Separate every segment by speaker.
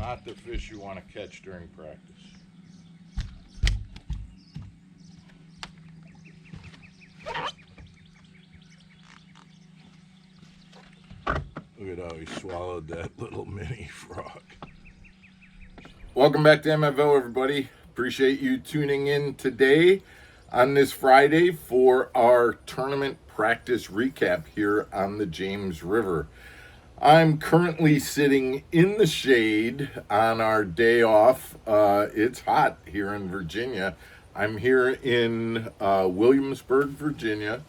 Speaker 1: not the fish you want to catch during practice. Look at how he swallowed that little mini frog. Welcome back to MFL, everybody. Appreciate you tuning in today on this Friday for our tournament practice recap here on the James River. I'm currently sitting in the shade on our day off. It's hot here in Virginia. I'm here in Williamsburg, Virginia.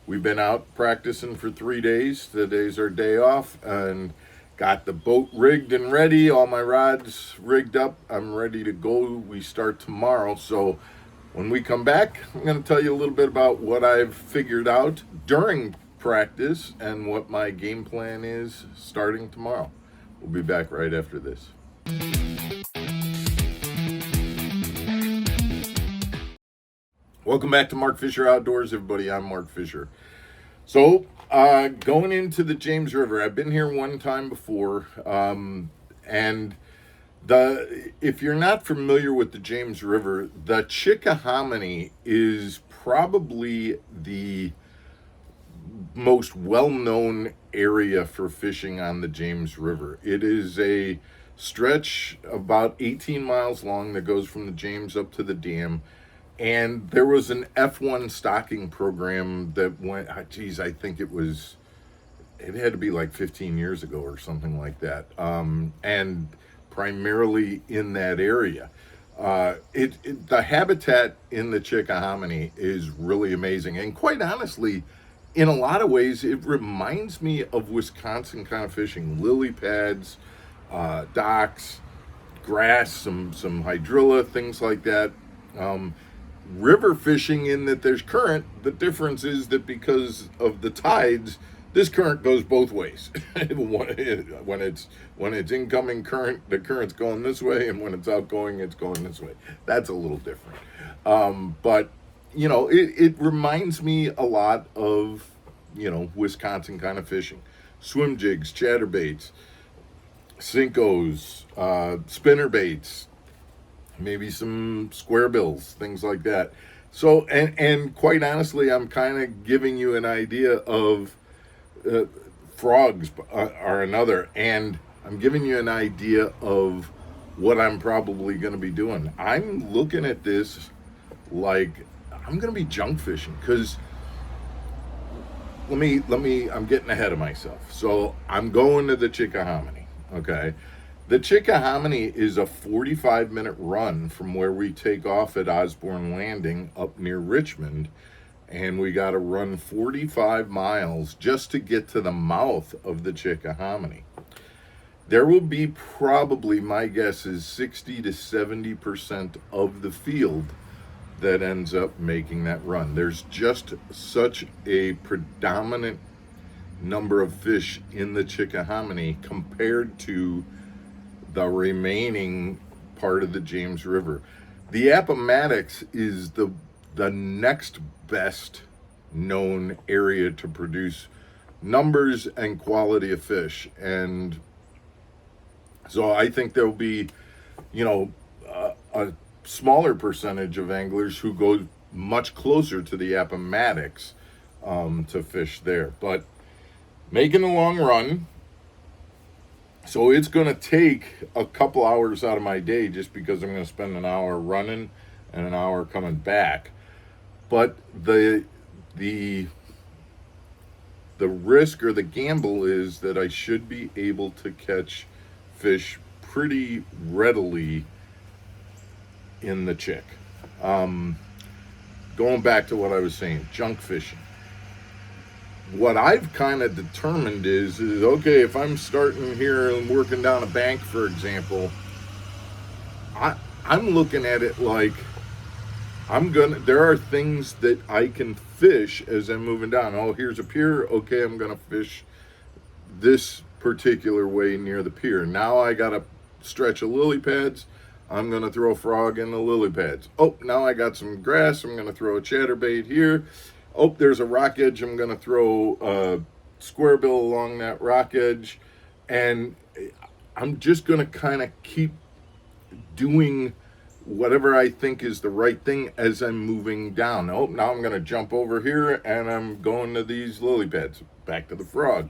Speaker 1: We've been out practicing for 3 days. Today's our day off and got the boat rigged and ready. All my rods rigged up. I'm ready to go. We start tomorrow. So when we come back, I'm going to tell you a little bit about what I've figured out during practice and what my game plan is starting tomorrow. We'll be back right after this. Welcome back to Mark Fisher Outdoors, everybody. I'm Mark Fisher. So going into the James River, I've been here one time before, and if you're not familiar with the James River, the Chickahominy is probably the most well-known area for fishing on the James River. It is a stretch about 18 miles long that goes from the James up to the dam, and there was an F1 stocking program that went, I think it had to be like 15 years ago or something like that, and primarily in that area. The habitat in the Chickahominy is really amazing, and quite honestly, in a lot of ways, it reminds me of Wisconsin kind of fishing. Lily pads, docks, grass, some hydrilla, things like that. River fishing in that there's current. The difference is that because of the tides, this current goes both ways. When it's incoming current, the current's going this way, and when it's outgoing, it's going this way. That's a little different. But you know, it reminds me a lot of, Wisconsin kind of fishing. Swim jigs, chatterbaits, Cincos, spinner baits, maybe some square bills, things like that. So, and quite honestly, I'm kind of giving you an idea of frogs are another, and I'm giving you an idea of what I'm probably going to be doing. I'm looking at this like I'm going to be junk fishing, because I'm getting ahead of myself. So I'm going to the Chickahominy, okay? The Chickahominy is a 45-minute run from where we take off at Osborne Landing up near Richmond, and we got to run 45 miles just to get to the mouth of the Chickahominy. There will be probably, my guess is 60 to 70% of the field that ends up making that run. There's just such a predominant number of fish in the Chickahominy compared to the remaining part of the James River. The Appomattox is the next best known area to produce numbers and quality of fish, and so I think there'll be, a smaller percentage of anglers who go much closer to the Appomattox to fish there. But making a long run, so it's going to take a couple hours out of my day just because I'm going to spend an hour running and an hour coming back. But the risk or the gamble is that I should be able to catch fish pretty readily in the Chick. Going back to what I was saying, junk fishing. What I've kind of determined is okay, if I'm starting here and working down a bank, for example, I'm looking at it like there are things that I can fish as I'm moving down. Oh, here's a pier. Okay, I'm gonna fish this particular way near the pier. Now I gotta stretch of lily pads. I'm going to throw a frog in the lily pads. Oh, now I got some grass. I'm going to throw a chatterbait here. Oh, there's a rock edge. I'm going to throw a square bill along that rock edge. And I'm just going to kind of keep doing whatever I think is the right thing as I'm moving down. Oh, now I'm going to jump over here and I'm going to these lily pads, back to the frog.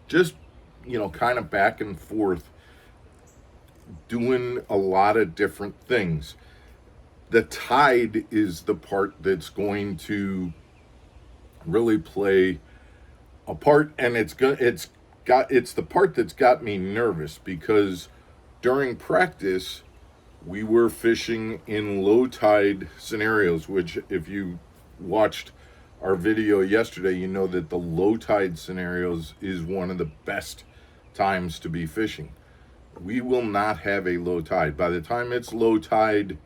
Speaker 1: Just, kind of back and forth, doing a lot of different things. The tide is the part that's going to really play a part, and it's the part that's got me nervous, because during practice we were fishing in low tide scenarios, which if you watched our video yesterday, you know that the low tide scenarios is one of the best times to be fishing. We will not have a low tide. By the time it's low tide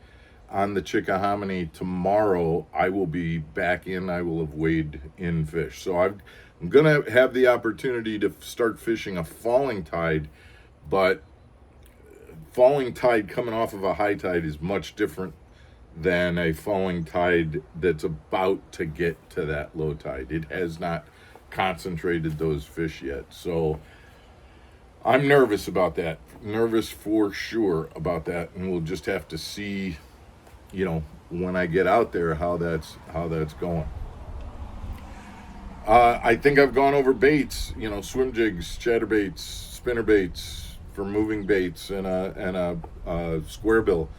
Speaker 1: on the Chickahominy tomorrow, I will be back in. I will have weighed in fish. So I'm going to have the opportunity to start fishing a falling tide, but falling tide coming off of a high tide is much different than a falling tide that's about to get to that low tide. It has not concentrated those fish yet. So I'm nervous about that. Nervous for sure about that, and we'll just have to see, when I get out there, how that's going. I think I've gone over baits, swim jigs, chatterbaits, spinner baits for moving baits, and a square bill,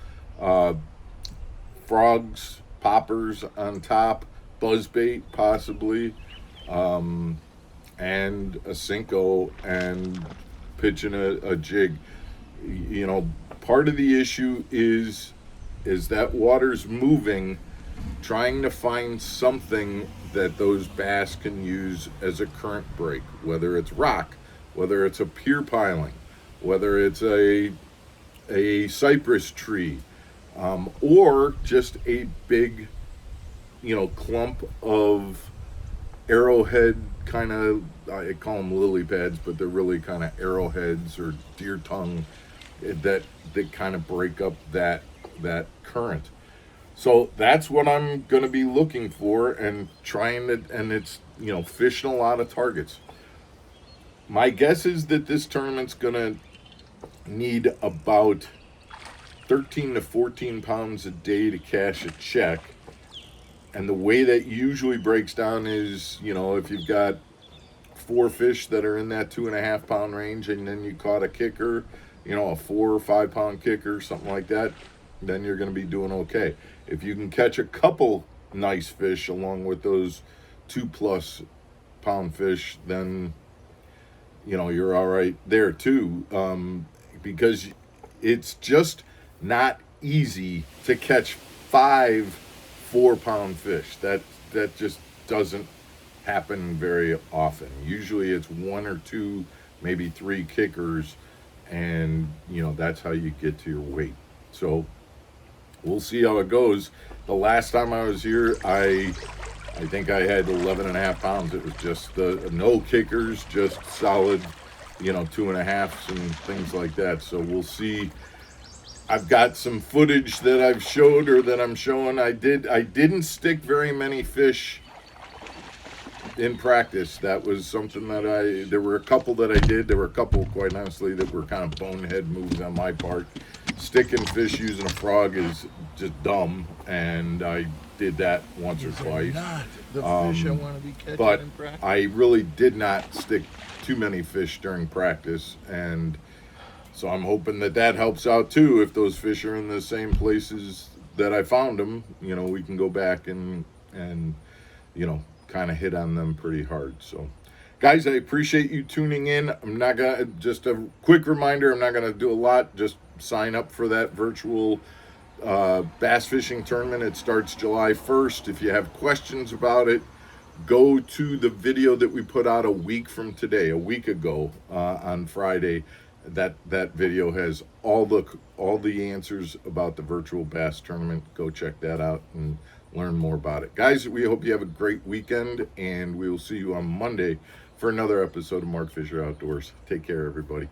Speaker 1: frogs, poppers on top, buzz bait possibly, and a Cinco, and pitching a jig. Part of the issue is that water's moving, trying to find something that those bass can use as a current break, whether it's rock, whether it's a pier piling, whether it's a cypress tree, or just a big, clump of arrowhead kind of, I call them lily pads, but they're really kind of arrowheads or deer tongue that kind of break up that current. So that's what I'm going to be looking for and trying to, and it's, fishing a lot of targets. My guess is that this tournament's going to need about 13 to 14 pounds a day to cash a check. And the way that usually breaks down is, if you've got 4 fish that are in that 2.5 pound range, and then you caught a kicker, a 4 or 5 pound kicker, something like that, then you're going to be doing okay. If you can catch a couple nice fish along with those 2+ pound fish, then, you're all right there too, because it's just not easy to catch 5 4-pound fish. That just doesn't happen very often. Usually it's 1 or 2, maybe 3 kickers, and that's how you get to your weight. So we'll see how it goes. The last time I was here, I think I had 11.5 pounds. It was just no kickers, just solid, 2.5s and things like that. So we'll see. I've got some footage that I've showed, or that I'm showing. I didn't stick very many fish in practice. That was something that there were a couple that I did. There were a couple, quite honestly, that were kind of bonehead moves on my part. Sticking fish using a frog is just dumb, and I did that once or twice.
Speaker 2: Not the fish I want to be catching
Speaker 1: but
Speaker 2: in practice.
Speaker 1: I really did not stick too many fish during practice, and so I'm hoping that helps out too. If those fish are in the same places that I found them, we can go back and kind of hit on them pretty hard. So guys, I appreciate you tuning in. I'm not gonna, just a quick reminder, I'm not gonna do a lot. Just sign up for that virtual bass fishing tournament. It starts July 1st. If you have questions about it, go to the video that we put out a week ago on Friday. That video has all the answers about the virtual bass tournament. Go check that out and learn more about it. Guys, we hope you have a great weekend, and we will see you on Monday for another episode of Mark Fisher Outdoors. Take care, everybody.